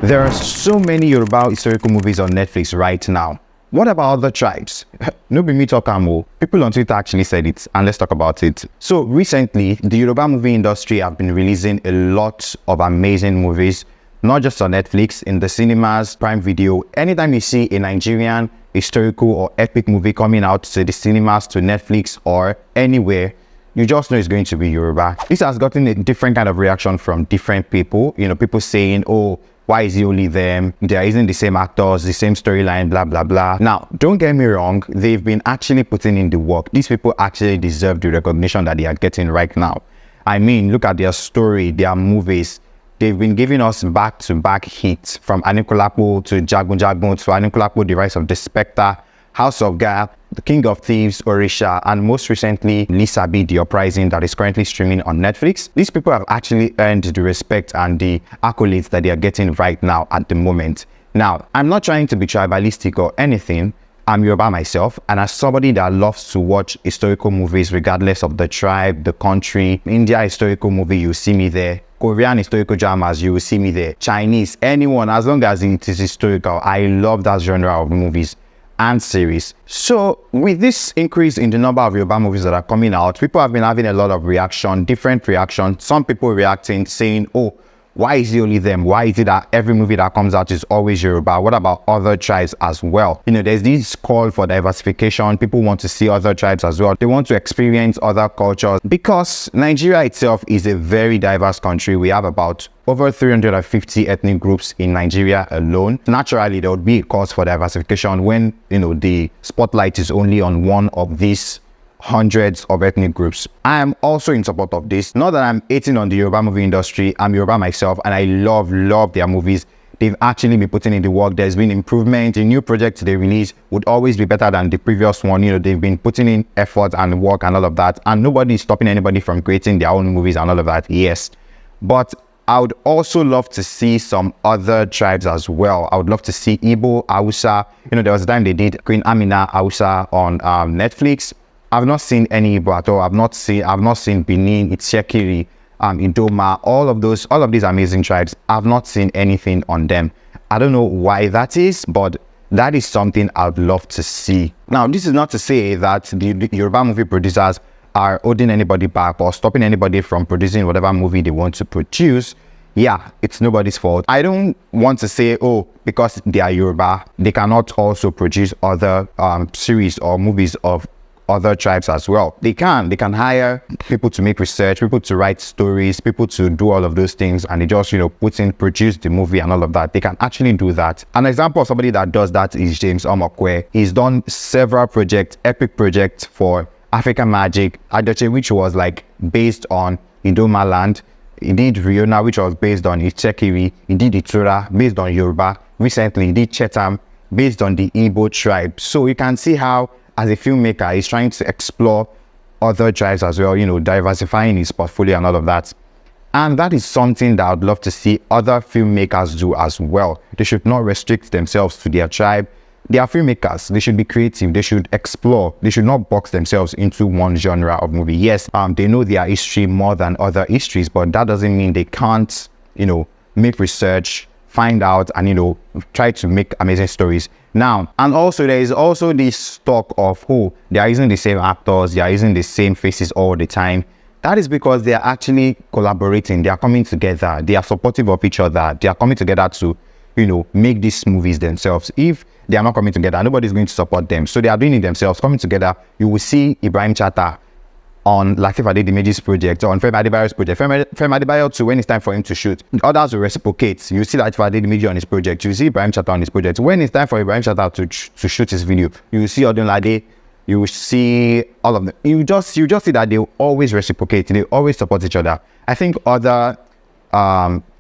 There are so many Yoruba historical movies on Netflix right now. What about other tribes? No be me talk am. People on Twitter actually said it, and let's talk about it. So recently, the Yoruba movie industry have been releasing a lot of amazing movies, not just on Netflix, in the cinemas, Prime Video. Anytime you see a Nigerian historical or epic movie coming out to the cinemas, to Netflix, or anywhere, you just know it's going to be Yoruba. This has gotten a different kind of reaction from different people. People saying, oh, why is it only them? They're using the same actors, the same storyline, blah, blah, blah. Now, don't get me wrong. They've been actually putting in the work. These people actually deserve the recognition that they are getting right now. I mean, look at their story, their movies. They've been giving us back-to-back hits, from Anikulapo to Jagun Jagun to Anikulapo, The Rise of the Spectre, House of God, The King of Thieves, Orisha, and most recently, Lisabi, The Uprising, that is currently streaming on Netflix. These people have actually earned the respect and the accolades that they are getting right now at the moment. Now, I'm not trying to be tribalistic or anything. I'm Yoruba myself, and as somebody that loves to watch historical movies regardless of the tribe, the country, India historical movie, you see me there. Korean historical dramas, you will see me there. Chinese, anyone, as long as it is historical, I love that genre of movies and series. So with this increase in the number of Yoruba movies that are coming out, people have been having a lot of reaction, different reactions. Some people reacting, saying, oh, why is it only them? Why is it that every movie that comes out is always Yoruba? What about other tribes as well? There's this call for diversification. People want to see other tribes as well. They want to experience other cultures, because Nigeria itself is a very diverse country. We have about over 350 ethnic groups in Nigeria alone. Naturally, there would be a cause for diversification when, the spotlight is only on one of these hundreds of ethnic groups. I am also in support of this. Not that I'm hating on the Yoruba movie industry. I'm Yoruba myself, and I love their movies. They've actually been putting in the work. There's been improvement. The new projects they release would always be better than the previous one. They've been putting in effort and work and all of that, and nobody is stopping anybody from creating their own movies and all of that. Yes, but I would also love to see some other tribes as well. I would love to see Igbo, Hausa. There was a time they did Queen Amina Hausa on Netflix. I've not seen any Igbo at all. I've not seen Benin, Itsekiri, Idoma, all of these amazing tribes. I've not seen anything on them. I don't know why that is, but that is something I'd love to see. Now, this is not to say that the Yoruba movie producers are holding anybody back or stopping anybody from producing whatever movie they want to produce. Yeah, it's nobody's fault. I don't want to say, oh, because they are Yoruba, they cannot also produce other series or movies of other tribes as well. They can hire people to make research, people to write stories, people to do all of those things, and they just produce the movie and all of that. They can actually do that. An example of somebody that does that is James Omokwe. He's done several projects, epic projects for African Magic, Adoche, which was based on Idoma land. He did Riona, which was based on Itsekiri. He did Itura, based on Yoruba. Recently, he did Chetam, based on the Igbo tribe. So you can see how, as a filmmaker, he's trying to explore other tribes as well, diversifying his portfolio and all of that. And that is something that I'd love to see other filmmakers do as well. They should not restrict themselves to their tribe. They are filmmakers. They should be creative. They should explore. They should not box themselves into one genre of movie. Yes, they know their history more than other histories, but that doesn't mean they can't, make research, find out, and try to make amazing stories. Now, and also there is also this talk of, oh, they are using the same actors, they are using the same faces all the time. That is because they are actually collaborating. They are coming together. They are supportive of each other. They are coming together to, make these movies themselves. If they are not coming together, nobody's going to support them. So they are doing it themselves, coming together. You will see Ibrahim Chata on Lateef Adedimeji's project, on Femi Adebayo's project. Femi Adebayo too, when it's time for him to shoot, others will reciprocate. You see Lateef Adedimeji on his project. You see Ibrahim Chata on his project. When it's time for Ibrahim Chata to shoot his video, you will see Odunlade. You will see all of them. You just see that they always reciprocate. They always support each other. I think other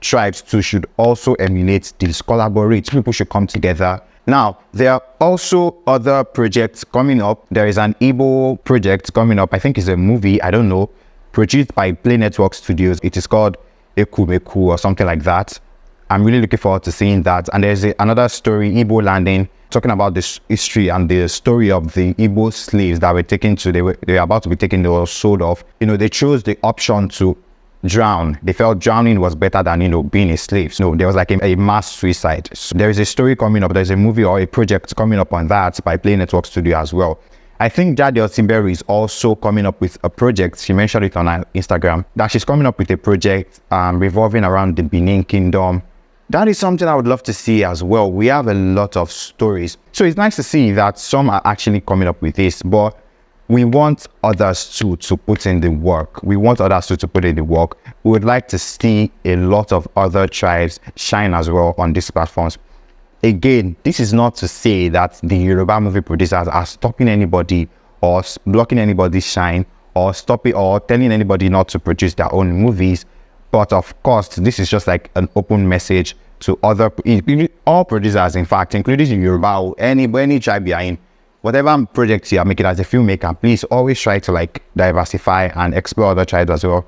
tribes too should also emulate this, collaborate. People should come together. Now, there are also other projects coming up. There is an Igbo project coming up. I think it's a movie, I don't know, produced by Play Network Studios. It is called Ekumeku or something like that. I'm really looking forward to seeing that. And there's another story, Igbo Landing, talking about this history and the story of the Igbo slaves that were taken to, they were about to be taken, they were sold off. They chose the option to drown. They felt drowning was better than, being a slave. So there was like a mass suicide. So there is a story coming up. There's a movie or a project coming up on that by Play Network Studio as well. I think Jade Osinberi is also coming up with a project. She mentioned it on her Instagram that she's coming up with a project revolving around the Benin Kingdom. That is something I would love to see as well. We have a lot of stories. So it's nice to see that some are actually coming up with this, but we want others to put in the work. We want others to put in the work. We would like to see a lot of other tribes shine as well on these platforms. Again, this is not to say that the Yoruba movie producers are stopping anybody or blocking anybody's shine or stopping or telling anybody not to produce their own movies. But of course, this is just like an open message to all producers, in fact, including the Yoruba or any tribe you are in. Whatever projects you are making as a filmmaker, please always try to like diversify and explore other tribes as well.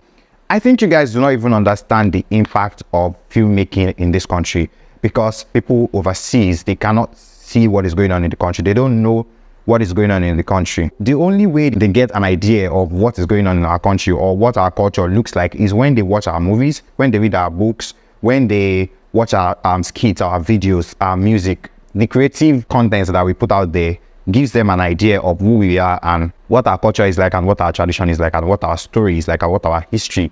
I think you guys do not even understand the impact of filmmaking in this country, because people overseas, they cannot see what is going on in the country. They don't know what is going on in the country. The only way they get an idea of what is going on in our country or what our culture looks like is when they watch our movies, when they read our books, when they watch our skits, our videos, our music. The creative content that we put out there gives them an idea of who we are and what our culture is like and what our tradition is like and what our story is like and what our history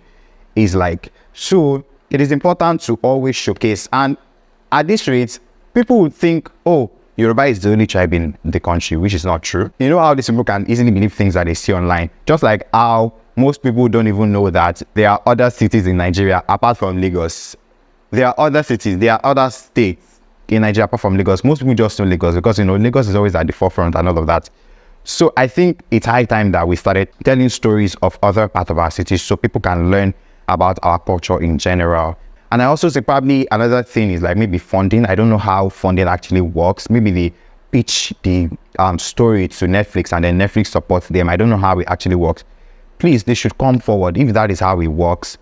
is like. So it is important to always showcase. And at this rate, people would think, oh, Yoruba is the only tribe in the country, which is not true. You know how these people can easily believe things that they see online. Just like how most people don't even know that there are other cities in Nigeria apart from Lagos. There are other cities, there are other states in Nigeria apart from Lagos. Most people just know Lagos because, Lagos is always at the forefront and all of that. So I think it's high time that we started telling stories of other parts of our cities so people can learn about our culture in general. And I also say probably another thing is like maybe funding. I don't know how funding actually works. Maybe they pitch the story to Netflix and then Netflix supports them. I don't know how it actually works. Please, they should come forward if that is how it works.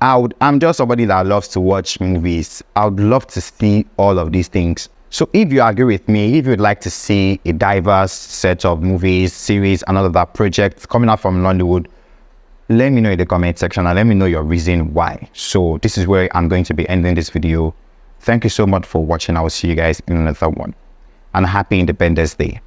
I'm just somebody that loves to watch movies. I would love to see all of these things. So if you agree with me, if you'd like to see a diverse set of movies, series, and all of that projects coming out from Nollywood, let me know in the comment section and let me know your reason why. So this is where I'm going to be ending this video. Thank you so much for watching. I will see you guys in another one. And happy Independence Day.